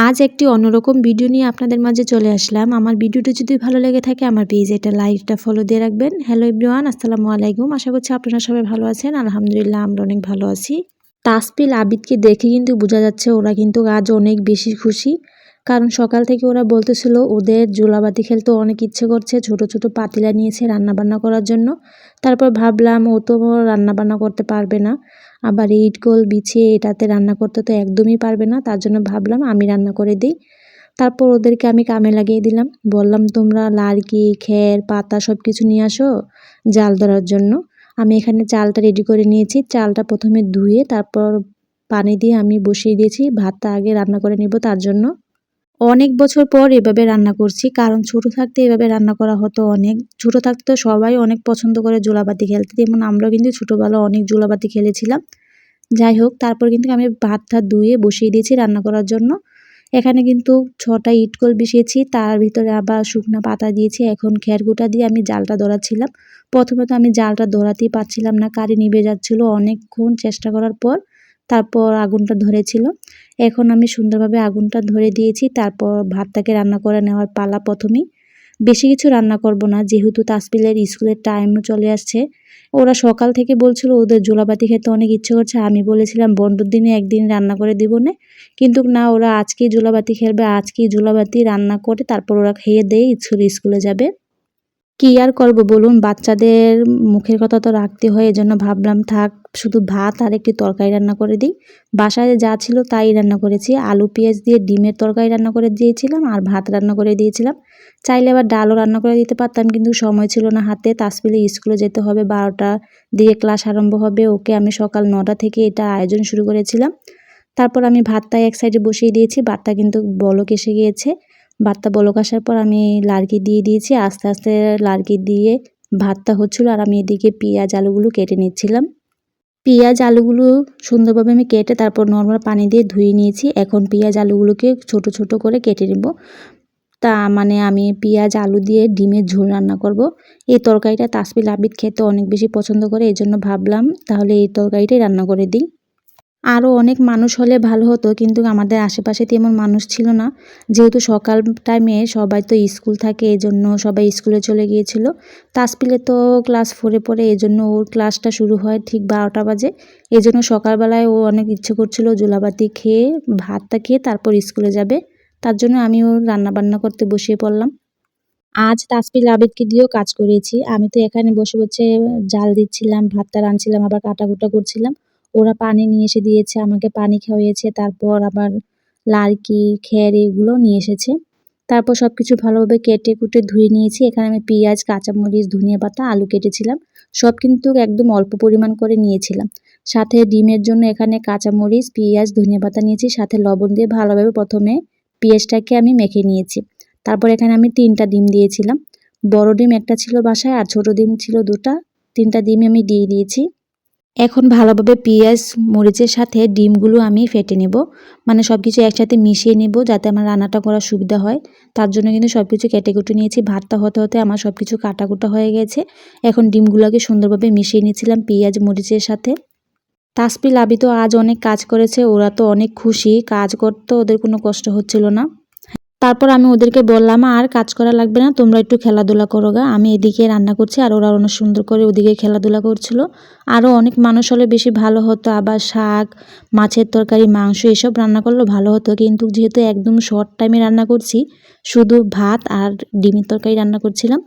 আজ একটি অন্যরকম ভিডিও নিয়ে আপনাদের মাঝে চলে আসলাম। আমার ভিডিওটা যদি ভালো লেগে থাকে আমার পেজে একটা লাইকটা ফলো দিয়ে রাখবেন। হ্যালো এভরিওয়ান, আসসালামু আলাইকুম। আশা করছি আপনারা সবাই ভালো আছেন। আলহামদুলিল্লাহ আমরা অনেক ভালো আছি। তাসপিল আবিদকে দেখে কিন্তু বোঝা যাচ্ছে ওরা কিন্তু আজ অনেক বেশি খুশি। কারণ সকাল থেকে ওরা বলতেছিল ওদের জোলাবাতি খেলতে অনেক ইচ্ছে করছে। ছোট ছোট পাতিলা নিয়েছে রান্নাবান্না করার জন্য। তারপর ভাবলাম ও তো রান্নাবান্না করতে পারবে না। আবার ইট গোল বিছিয়ে এটাতে রান্না করতে তো একদমই পারবে না। তার জন্য ভাবলাম আমি রান্না করে দিই। তারপর ওদেরকে আমি কামে লাগিয়ে দিলাম। বললাম তোমরা লার্কি, খের, পাতা সব কিছু নিয়ে আসো জাল ধরার জন্য। আমি এখানে চালটা রেডি করে নিয়েছি। চালটা প্রথমে ধুয়ে তারপর পানি দিয়ে আমি বসিয়ে দিয়েছি। ভাতটা আগে রান্না করে নিব তার জন্য। অনেক বছর পর এভাবে রান্না করছি, কারণ ছোট থাকতে এভাবে রান্না করা হতো অনেক। ছোট থাকতে তো সবাই অনেক পছন্দ করে জোলাবাতি খেলতে, যেমন আমরাও কিন্তু ছোটবেলায় অনেক জোলাবাতি খেলেছিলাম। যাই হোক, তারপর কিন্তু আমি ভাতটা ধুয়ে বসিয়ে দিয়েছি রান্না করার জন্য। এখানে কিন্তু ৬টা ইটকল বসিয়েছি, তার ভিতরে আবার শুকনা পাতা দিয়েছি। এখন খেরকুটা দিয়ে আমি জালটা ধরাচ্ছিলাম। প্রথমে তো আমি জালটা ধরাতেই পারছিলাম না, কারি নিভে যাচ্ছিল। অনেকক্ষণ চেষ্টা করার পর তারপর আগুনটা ধরেছিল। এখন আমি সুন্দরভাবে আগুনটা ধরে দিয়েছি। তারপর ভাতটাকে রান্না করে নেওয়ার পালা প্রথমেই। বেশি কিছু রান্না করব না, যেহেতু তাসপিলের স্কুলের টাইমও চলে আসছে। ওরা সকাল থেকে বলছিল ওদের জোলাবাতি খেতে অনেক ইচ্ছে করছে। আমি বলেছিলাম বন্ধুর দিনে একদিন রান্না করে দিব না, কিন্তু না, ওরা আজকেই জোলাবাতি খেলবে, আজকেই জোলাবাতি রান্না করে তারপর ওরা খেয়ে দিয়ে স্কুলে যাবে। কি আর করব বলুন, বাচ্চাদের মুখের কথা তো রাখতে হয়। এজন্য ভাবলাম থাক, শুধু ভাত আর একটি তরকারি রান্না করে দিই। বাসায় যা ছিল তাই রান্না করেছি। আলু পেঁয়াজ দিয়ে ডিমের তরকারি রান্না করে দিয়েছিলাম আর ভাত রান্না করে দিয়েছিলাম। চাইলে আবার ডালও রান্না করে দিতে পারতাম, কিন্তু সময় ছিল না হাতে। তাসপিলে স্কুলে যেতে হবে, 12টা দিয়ে ক্লাস আরম্ভ হবে। ওকে আমি সকাল 9টা থেকে এটা আয়োজন শুরু করেছিলাম। তারপর আমি ভাতটা এক সাইডে বসিয়ে দিয়েছি। ভাতটা কিন্তু বলক এসে গিয়েছে। ভাতটা বলক আসার পর আমি লাড়কি দিয়ে দিয়েছি। আস্তে আস্তে লাড়কি দিয়ে ভাতটা হচ্ছিল আর আমি এদিকে পেঁয়াজ আলুগুলো কেটে নিচ্ছিলাম। পেঁয়াজ আলুগুলো সুন্দরভাবে আমি কেটে তারপর নর্মাল পানি দিয়ে ধুয়ে নিয়েছি। এখন পেঁয়াজ আলুগুলোকে ছোট ছোট করে কেটে নেব। তা মানে আমি পেঁয়াজ আলু দিয়ে ডিমের ঝোল রান্না করব। এই তরকারিটা তাসপিল আবিদ খেতে অনেক বেশি পছন্দ করে, এই জন্য ভাবলাম তাহলে এই তরকারিটাই রান্না করে দিই। আরও অনেক মানুষ হলে ভালো হতো, কিন্তু আমাদের আশেপাশে তেমন মানুষ ছিল না। যেহেতু সকাল টাইমে সবাই তো স্কুল থাকে, এজন্য সবাই স্কুলে চলে গিয়েছিল। তাসপিলে তো ক্লাস 4-এ পড়ে, এজন্য ওর ক্লাসটা শুরু হয় ঠিক 12টা বাজে। এজন্য সকালবেলায় ও অনেক ইচ্ছে করছিল জোলাবাতি খেয়ে ভাতটা খেয়ে তারপর স্কুলে যাবে। তার জন্য আমি ওর রান্নাবান্না করতে বসিয়ে পড়লাম। আজ তাসপিল আবিদকে দিয়েও কাজ করিয়েছি। আমি তো এখানে বসে বসে জাল দিচ্ছিলাম, ভাতটা রাঁধছিলাম, আবার কাটাকুটা করছিলাম। ওরা পানি নিয়ে এসে দিয়েছে, আমাকে পানি খাওয়িয়েছে। তারপর আবার লাড়কি, খের এগুলো নিয়ে এসেছে। তারপর সবকিছু ভালোভাবে কেটে কুটে ধুয়ে নিয়েছি। এখানে আমি পেঁয়াজ, কাঁচামরিচ, ধনিয়া পাতা, আলু কেটেছিলাম। সব কিন্তু একদম অল্প পরিমাণ করে নিয়েছিলাম। সাথে ডিমের জন্য এখানে কাঁচামরিচ, পেঁয়াজ, ধনিয়া পাতা নিয়েছি। সাথে লবণ দিয়ে ভালোভাবে প্রথমে পেঁয়াজটাকে আমি মেখে নিয়েছি। তারপর এখানে আমি 3টা ডিম দিয়েছিলাম। বড় ডিম একটা ছিল বাসায় আর ছোট ডিম ছিল 2টা। 3টা ডিমই আমি দিয়ে দিয়েছি। এখন ভালোভাবে পেঁয়াজ মরিচের সাথে ডিমগুলো আমি ফেটে নেব। মানে সবকিছু একসাথে মিশিয়ে নেব যাতে আমার রান্নাটা করার সুবিধা হয়। তার জন্য কিন্তু সবকিছু কেটে কুটে নিয়েছি। ভাতটা হতে হতে আমার সবকিছু কাটাকুটা হয়ে গেছে। এখন ডিমগুলোকে সুন্দরভাবে মিশিয়ে নিয়েছিলাম পেঁয়াজ মরিচের সাথে। তাসপিল আবি তো আজ অনেক কাজ করেছে, ওরা তো অনেক খুশি। কাজ করতে ওদের কোনো কষ্ট হচ্ছিল না। তারপর আমি ওদেরকে বললাম আর কাজ করা লাগবে না, তোমরা একটু খেলাধুলা করো গা। আমি এদিকে রান্না করছি আর ওরা অনেক সুন্দর করে ওদিকে খেলাধুলা করছিল। আরও অনেক মানুষ হলে বেশি ভালো হতো। আবার শাক, মাছের তরকারি, মাংস এসব রান্না করলেও ভালো হতো, কিন্তু যেহেতু একদম শর্ট টাইমে রান্না করছি, শুধু ভাত আর ডিমের তরকারি রান্না করছিলাম।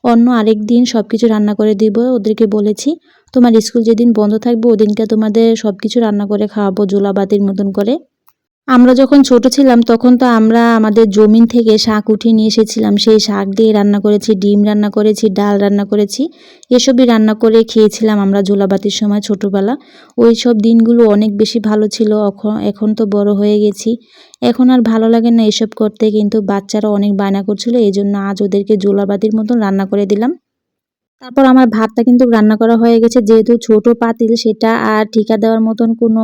অন্য আরেক দিন সব কিছু রান্না করে দিব। ওদেরকে বলেছি তোমার স্কুল যেদিন বন্ধ থাকবে ওদিনকে তোমাদের সব কিছু রান্না করে খাওয়াবো জোলাবাতির মতন করে। আমরা যখন ছোট ছিলাম তখন তো আমরা আমাদের জমিন থেকে শাক উঠিয়ে নিয়ে এসেছিলাম। সেই শাক দিয়ে রান্না করেছি, ডিম রান্না করেছি, ডাল রান্না করেছি। এসবই রান্না করে খেয়েছিলাম আমরা জোলাবাতির সময় ছোটবেলা। ওই সব দিনগুলো অনেক বেশি ভালো ছিল। এখন তো বড় হয়ে গেছি, এখন আর ভালো লাগে না এসব করতে, কিন্তু বাচ্চারা অনেক বায়না করছিল, এই জন্য আজ ওদেরকে জোলাবাতির মতন রান্না করে দিলাম। তারপর আমার ভাতটা কিন্তু রান্না করা হয়ে গেছে। যেহেতু ছোট পাতিল, সেটা আর ঠিকা দেওয়ার মতন কোনো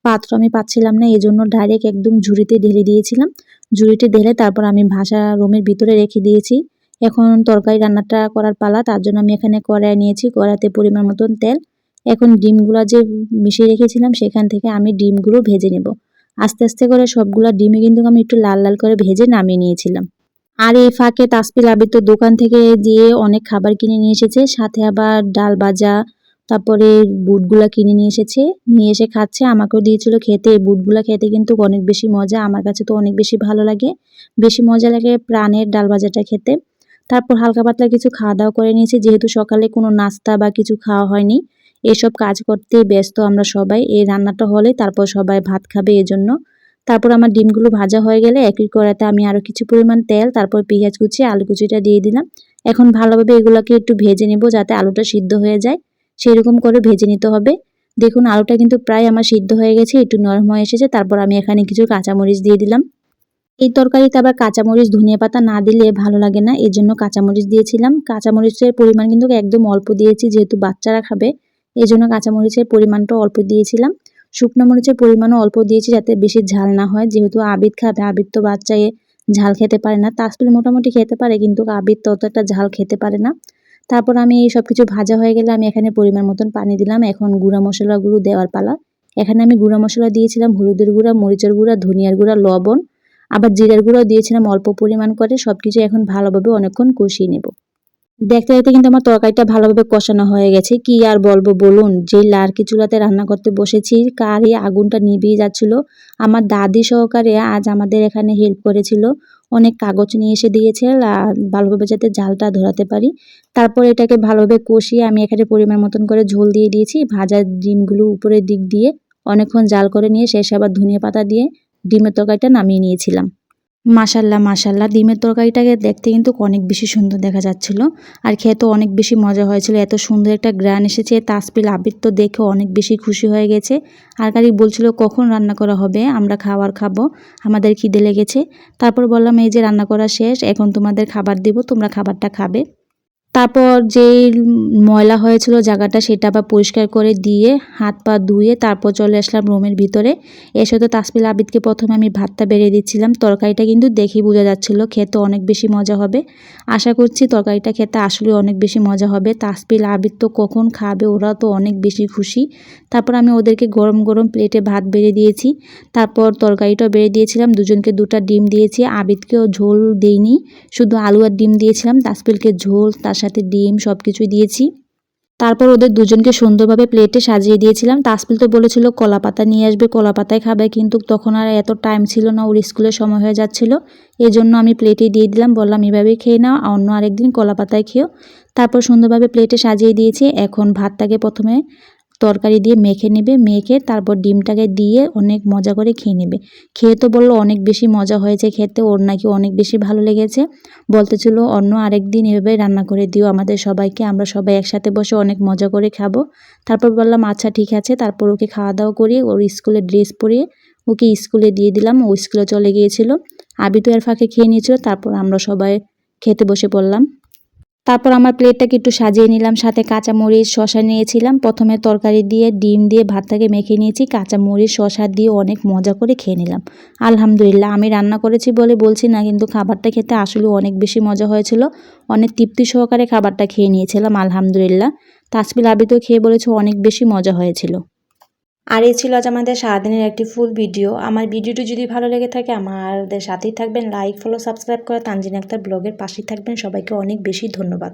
পাত্র আমি পাচ্ছিলাম না, এজন্য ডাইরেক্ট একদম ঝুড়িতে ঢেলে দিয়েছিলাম। ঝুড়িতে ঢেলে তারপর আমি ভাসা রুমের ভিতরে রেখে দিয়েছি। এখন তরকারি রান্নাটা করার পালা, তার জন্য আমি এখানে কড়াই নিয়েছি, কড়াইতে পরিমাণ মতন তেল। এখন ডিমগুলো যে মিশিয়ে রেখেছিলাম সেখান থেকে আমি ডিমগুলো ভেজে নেব। আস্তে আস্তে করে সবগুলা ডিমই কিন্তু আমি একটু লাল লাল করে ভেজে নামিয়ে নিয়েছিলাম। আর এই ফাঁকে তাসপিল আবির তো দোকান থেকে যেয়ে অনেক খাবার কিনে নিয়ে এসেছে, সাথে আবার ডাল ভাজা, তারপরে বুটগুলা কিনে নিয়ে এসেছে, নিয়ে এসে খাচ্ছে। আমাকেও দিয়েছিল খেতে। এই বুটগুলা খেতে কিন্তু অনেক বেশি মজা, আমার কাছে তো অনেক বেশি ভালো লাগে, বেশি মজা লাগে প্রাণের ডাল ভাজাটা খেতে। তারপর হালকা পাতলা কিছু খাওয়া দাওয়া করে নিয়েছি, যেহেতু সকালে কোনো নাস্তা বা কিছু খাওয়া হয়নি। এসব কাজ করতেই ব্যস্ত আমরা সবাই, এই রান্নাটা হলে তারপর সবাই ভাত খাবে এজন্য। তারপর আমার ডিমগুলো ভাজা হয়ে গেলে একই কড়াইতে আমি আরও কিছু পরিমাণ তেল, তারপর পেঁয়াজ কুচি, আলু কুচিটা দিয়ে দিলাম। এখন ভালোভাবে এগুলোকে একটু ভেজে নেব যাতে আলুটা সিদ্ধ হয়ে যায়, সেরকম করে ভেজে নিতে হবে। দেখুন আলুটা কিন্তু প্রায় আমার সিদ্ধ হয়ে গেছে, একটু নরম হয়ে এসেছে। তারপর আমি এখানে কিছু কাঁচামরিচ দিয়ে দিলাম। এই তরকারিতে আবার কাঁচামরিচ ধনিয়া পাতা না দিলে ভালো লাগে না, এর জন্য কাঁচামরিচ দিয়েছিলাম। কাঁচামরিচের পরিমাণ কিন্তু একদম অল্প দিয়েছি, যেহেতু বাচ্চারা খাবে এই জন্য কাঁচামরিচের পরিমাণটা অল্প দিয়েছিলাম। শুকনো মরিচের পরিমাণও অল্প দিয়েছি যাতে বেশি ঝাল না হয়, যেহেতু আবিদ খাবে, আবিদ তো বাচ্চায় ঝাল খেতে পারে না। তাসপিল মোটামুটি খেতে পারে কিন্তু আবিদ ততটা ঝাল খেতে পারে না। তারপর আমি এই সব কিছু ভাজা হয়ে গেলে আমি এখানে পরিমাণ মতন পানি দিলাম। এখন গুঁড়া মশলাগুলো দেওয়ার পালা। এখানে আমি গুঁড়া মশলা দিয়েছিলাম হলুদের গুঁড়া, মরিচের গুঁড়া, ধনিয়ার গুঁড়া, লবণ, আবার জিরার গুঁড়াও দিয়েছিলাম অল্প পরিমাণ করে। সবকিছু এখন ভালোভাবে অনেকক্ষণ কষিয়ে নেব। দেখতে দেখতে কিন্তু আমার তরকারিটা ভালোভাবে কষানো হয়ে গেছে। কি আর বলবো বলুন, যে লার্কি চুলাতে রান্না করতে বসেছি কারই আগুনটা নিভিয়ে যাচ্ছিল। আমার দাদি সহকারে আজ আমাদের এখানে হেল্প করেছিল, অনেক কাগজ নিয়ে এসে দিয়েছে ভালোভাবে যাতে জালটা ধরাতে পারি। তারপর এটাকে ভালোভাবে কষিয়ে আমি এখানে পরিমাণ মতন করে ঝোল দিয়ে দিয়েছি। ভাজা ডিমগুলো উপরের দিক দিয়ে অনেকক্ষণ জাল করে নিয়ে শেষে আবার ধনিয়া পাতা দিয়ে ডিমের তরকারিটা নামিয়ে নিয়েছিলাম। মাশাল্লাহ মাশাল্লাহ, ডিমের তরকারিটাকে দেখতে কিন্তু অনেক বেশি সুন্দর দেখা যাচ্ছিল, আর খেতেও অনেক বেশি মজা হয়েছিল। এত সুন্দর একটা গ্রান এসেছে, তাসপিল আবির তো দেখে অনেক বেশি খুশি হয়ে গেছে। আর কারি বলছিল কখন রান্না করা হবে, আমরা খাবার খাবো, আমাদের খিদে লেগেছে। তারপর বললাম এই যে রান্না করা শেষ, এখন তোমাদের খাবার দিব, তোমরা খাবারটা খাবে। তারপর যেই ময়লা হয়েছিল জায়গাটা সেটা আবার পরিষ্কার করে দিয়ে হাত পা ধুয়ে তারপর চলে আসলাম রুমের ভিতরে। এসে তো তাসপিল আবিদকে প্রথমে আমি ভাতটা বেড়ে দিচ্ছিলাম। তরকারিটা কিন্তু দেখেই বোঝা যাচ্ছিল খেতে অনেক বেশি মজা হবে। আশা করছি তরকারিটা খেতে আসলে অনেক বেশি মজা হবে। তাসপিল আবিদ তো কখন খাবে, ওরা তো অনেক বেশি খুশি। তারপর আমি ওদেরকে গরম গরম প্লেটে ভাত বেড়ে দিয়েছি, তারপর তরকারিটাও বেড়ে দিয়েছিলাম। দুজনকে দুটা ডিম দিয়েছি, আবিদকেও ঝোল দেইনি, শুধু আলু আর ডিম দিয়েছিলাম। তাসপিলকে ঝোল, তার সাথে ডিম সব কিছুই দিয়েছি। তারপর ওদের দুজনকে সুন্দরভাবে প্লেটে সাজিয়ে দিয়েছিলাম। তাসপিল তো বলেছিল কলা পাতা নিয়ে আসবে, কলা পাতায় খাবে, কিন্তু তখন আর এত টাইম ছিল না, ওর স্কুলের সময় হয়ে যাচ্ছিল। এই জন্য আমি প্লেটে দিয়ে দিলাম, বললাম এভাবেই খেয়ে নাও, অন্য আরেকদিন কলা পাতায় খেও। তারপর সুন্দরভাবে প্লেটে সাজিয়ে দিয়েছি। এখন ভাতটাকে প্রথমে তরকারি দিয়ে মেখে নেবে, মেখে তারপর ডিমটাকে দিয়ে অনেক মজা করে খেয়ে নেবে। খেয়ে তো বললো অনেক বেশি মজা হয়েছে খেতে, ওর নাকি অনেক বেশি ভালো লেগেছে। বলতেছিল অন্য আরেকদিন এভাবে রান্না করে দিও আমাদের সবাইকে, আমরা সবাই একসাথে বসে অনেক মজা করে খাবো। তারপর বললাম আচ্ছা ঠিক আছে। তারপর ওকে খাওয়া দাওয়া করিয়ে ওর স্কুলের ড্রেস পরিয়ে ওকে স্কুলে দিয়ে দিলাম, ও স্কুলে চলে গিয়েছিল। আবি তো এর ফাঁকে খেয়ে নিয়েছিল। তারপর আমরা সবাই খেতে বসে পড়লাম। তারপর আমার প্লেটটাকে একটু সাজিয়ে নিলাম, সাথে কাঁচামরিচ, শসা নিয়েছিলাম। প্রথমে তরকারি দিয়ে ডিম দিয়ে ভাতটাকে মেখে নিয়েছি, কাঁচামরিচ শসা দিয়ে অনেক মজা করে খেয়ে নিলাম। আলহামদুলিল্লাহ, আমি রান্না করেছি বলে বলছি না, কিন্তু খাবারটা খেতে আসলে অনেক বেশি মজা হয়েছিল। অনেক তৃপ্তি সহকারে খাবারটা খেয়ে নিয়েছিলাম আলহামদুলিল্লাহ। তাসপিল আবিদও খেয়ে বলেছে অনেক বেশি মজা হয়েছিল। আর এই ছিল আজ আমাদের সারাদিনের একটি ফুল ভিডিও। আমার ভিডিওটি যদি ভালো লেগে থাকে আমাদের সাথেই থাকবেন, লাইক ফলো সাবস্ক্রাইব করে তানজিন আক্তার ব্লগের পাশেই থাকবেন। সবাইকে অনেক বেশি ধন্যবাদ।